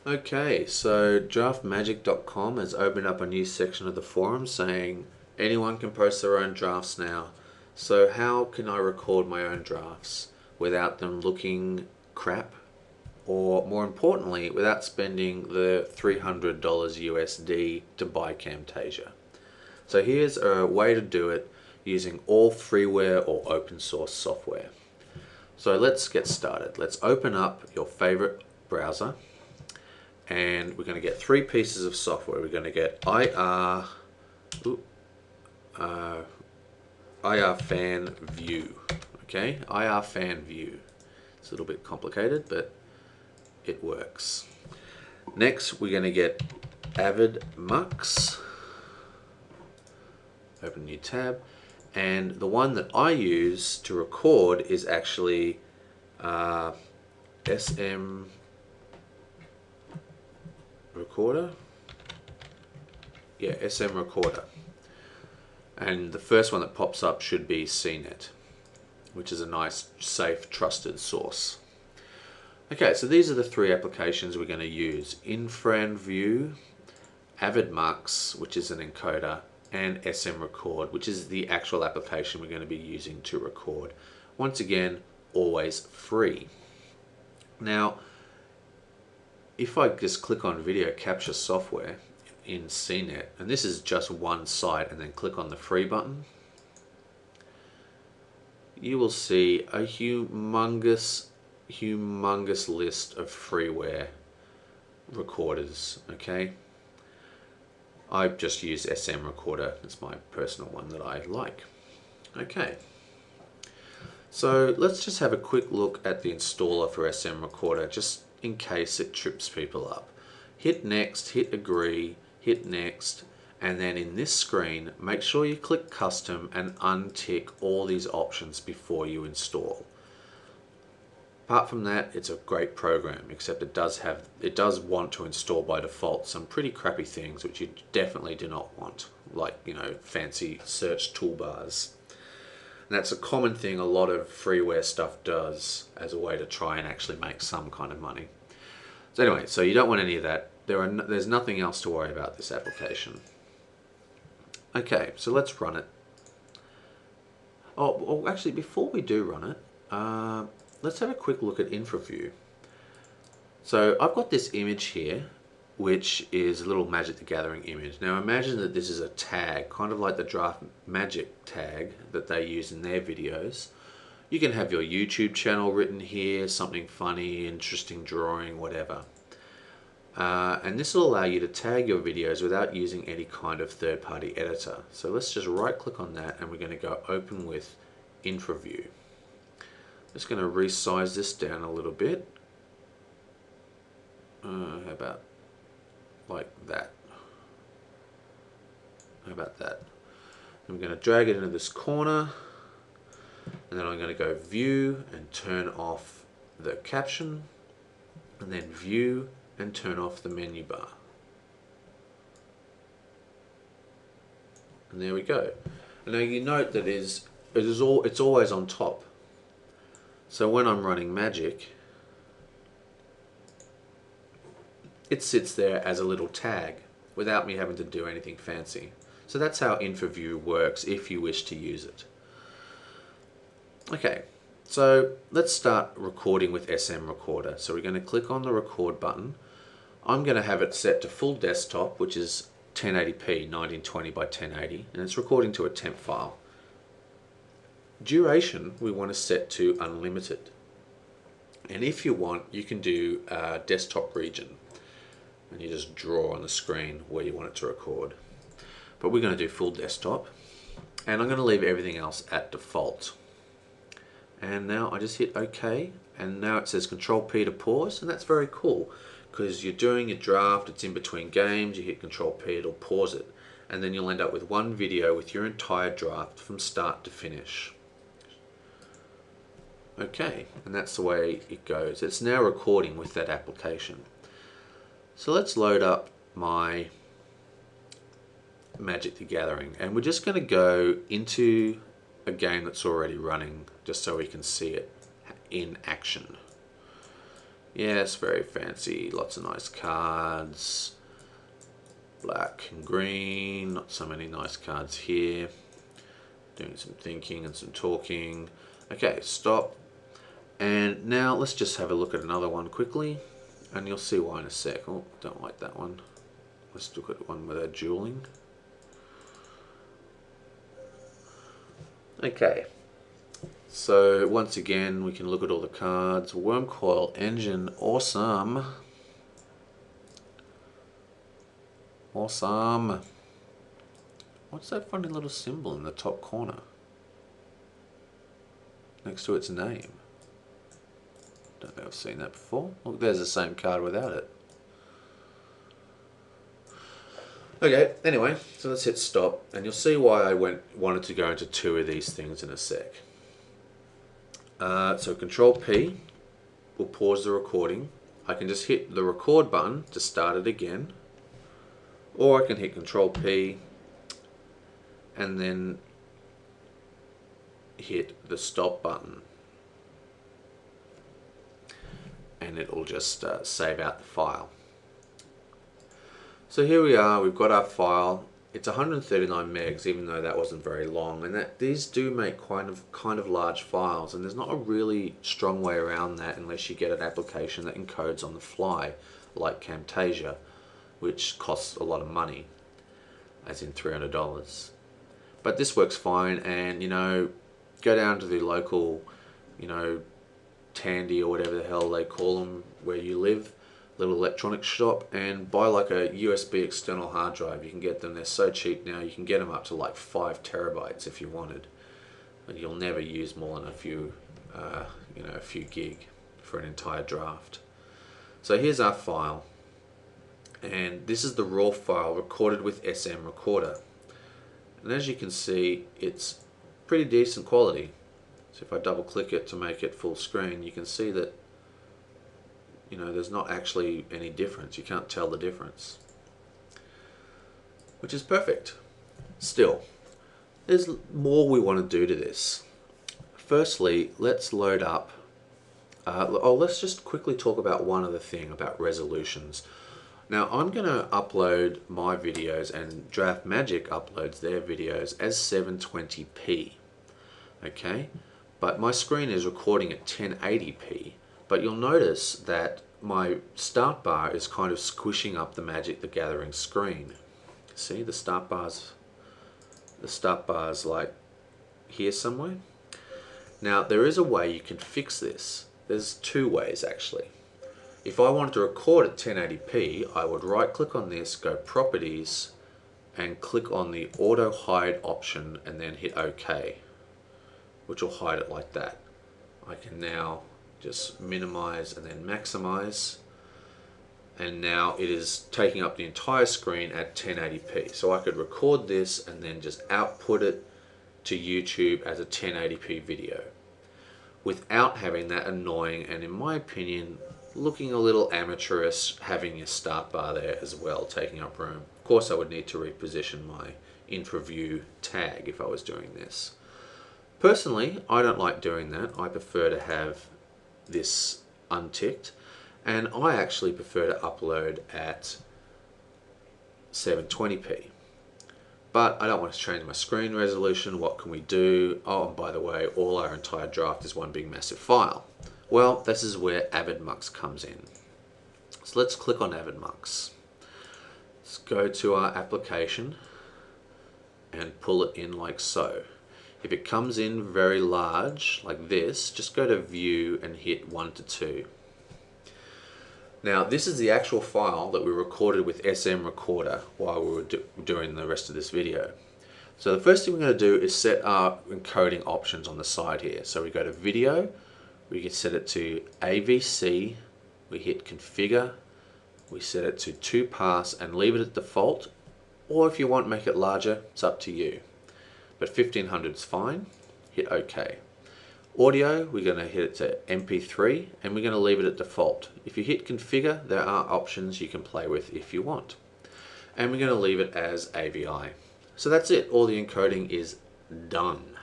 Okay, so draftmagic.com has opened up a new section of the forum saying anyone can post their own drafts now. So how can I record my own drafts without them looking crap, or more importantly, without spending the $300 USD to buy Camtasia? So here's a way to do it using all freeware or open source software. So let's get started. Let's open up your favorite browser, and we're going to get three pieces of software. We're going to get IR Fan View. Okay, IR Fan View. It's a little bit complicated, but it works. Next, we're going to get Avid Mux. Open a new tab. And the one that I use to record is actually SM Recorder. Yeah, SM Recorder. And the first one that pops up should be CNET, which is a nice, safe, trusted source. Okay, so these are the three applications we're going to use. Infran View, Avid Mux, which is an encoder, and SM Record, which is the actual application we're going to be using to record. Once again, always free. Now, if I just click on Video Capture Software in CNET, and this is just one site, and then click on the free button, you will see a humongous list of freeware recorders. Okay, I just use SM Recorder. It's my personal one that I like. Okay, so let's just have a quick look at the installer for SM Recorder, just in case it trips people up. Hit next, hit agree, hit next, and then in this screen, make sure you click custom and untick all these options before you install. Apart from that, it's a great program, except it does want to install by default some pretty crappy things which you definitely do not want, like, you know, fancy search toolbars. And that's a common thing a lot of freeware stuff does as a way to try and actually make some kind of money. So anyway, so you don't want any of that. There's nothing else to worry about this application. Okay, so let's run it. Oh, actually, before we do run it, let's have a quick look at InfraView. So I've got this image here, which is a little Magic the Gathering image. Now imagine that this is a tag, kind of like the Draft Magic tag that they use in their videos. You can have your YouTube channel written here, something funny, interesting drawing, whatever. And this will allow you to tag your videos without using any kind of third-party editor. So let's just right-click on that, and we're going to go open with InfraView. Just going to resize this down a little bit. How about like that? How about that? I'm going to drag it into this corner, and then I'm going to go View and turn off the caption, and then View and turn off the menu bar. And there we go. And now you note that it's always on top. So when I'm running Magic, it sits there as a little tag without me having to do anything fancy. So that's how InfraView works if you wish to use it. Okay, so let's start recording with SM Recorder. So we're going to click on the record button. I'm going to have it set to full desktop, which is 1080p, 1920 by 1080, and it's recording to a temp file. Duration we want to set to unlimited. And if you want, you can do desktop region, and you just draw on the screen where you want it to record. But we're going to do full desktop, and I'm going to leave everything else at default. And now I just hit OK, and now it says Control P to pause, and that's very cool because you're doing your draft, it's in between games, you hit Control P, it'll pause it, and then you'll end up with one video with your entire draft from start to finish. Okay, and that's the way it goes. It's now recording with that application. So let's load up my Magic the Gathering, and we're just going to go into a game that's already running just so we can see it in action. Yes, very fancy, lots of nice cards, black and green, not so many nice cards here. Doing some thinking and some talking. Okay, stop. And now let's just have a look at another one quickly, and you'll see why in a sec. Oh, don't like that one. Let's look at one without dueling. Okay, so once again we can look at all the cards. Worm coil engine, awesome. Awesome. What's that funny little symbol in the top corner next to its name? Don't think I've seen that before. Look, there's the same card without it. Okay, anyway, so let's hit stop, and you'll see why I wanted to go into two of these things in a sec. So Control P will pause the recording. I can just hit the record button to start it again, or I can hit Control P and then hit the stop button, and it'll just save out the file. So here we are, we've got our file. It's 139 megs, even though that wasn't very long, and these do make kind of large files, and there's not a really strong way around that unless you get an application that encodes on the fly, like Camtasia, which costs a lot of money, as in $300. But this works fine, and go down to the local, Tandy or whatever the hell they call them where you live, little electronics shop, and buy like a USB external hard drive. You can get them, they're so cheap now, you can get them up to like 5 terabytes if you wanted, but you'll never use more than a few gig for an entire draft. So here's our file, and this is the raw file recorded with SM Recorder, and as you can see, it's pretty decent quality. So if I double click it to make it full screen, you can see that there's not actually any difference. You can't tell the difference, which is perfect. Still, there's more we want to do to this. Firstly, let's load up. Let's just quickly talk about one other thing about resolutions. Now, I'm going to upload my videos, and Draft Magic uploads their videos as 720p. Okay, but my screen is recording at 1080p. But you'll notice that my start bar is kind of squishing up the Magic the Gathering screen. See, the start bar's like here somewhere. Now, there is a way you can fix this. There's two ways actually. If I wanted to record at 1080p, I would right click on this, go Properties, and click on the Auto Hide option, and then hit OK, which will hide it like that. I can now just minimize and then maximize, and now it is taking up the entire screen at 1080p. So I could record this and then just output it to YouTube as a 1080p video without having that annoying, and in my opinion, looking a little amateurish, having your start bar there as well, taking up room. Of course, I would need to reposition my IntraView tag if I was doing this. Personally, I don't like doing that. I prefer to have this unticked, and I actually prefer to upload at 720p. But I don't want to change my screen resolution. What can we do? Oh, and by the way, all our entire draft is one big massive file. Well, this is where AvidMux comes in. So let's click on AvidMux. Let's go to our application and pull it in like so. If it comes in very large like this, just go to View and hit 1 to 2. Now, this is the actual file that we recorded with SM Recorder while we were doing the rest of this video. So the first thing we're going to do is set our encoding options on the side here. So we go to Video, we can set it to AVC, we hit Configure, we set it to 2 pass and leave it at default, or if you want, make it larger, it's up to you. But 1500 is fine, hit OK. Audio, we're going to hit it to MP3 and we're going to leave it at default. If you hit Configure, there are options you can play with if you want. And we're going to leave it as AVI. So that's it, all the encoding is done.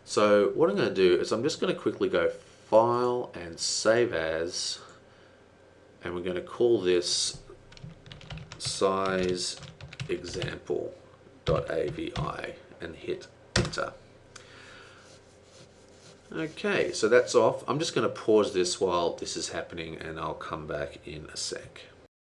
So what I'm going to do is I'm just going to quickly go File and Save As, and we're going to call this size example.avi and hit enter. Okay, so that's off. I'm just going to pause this while this is happening and I'll come back in a sec.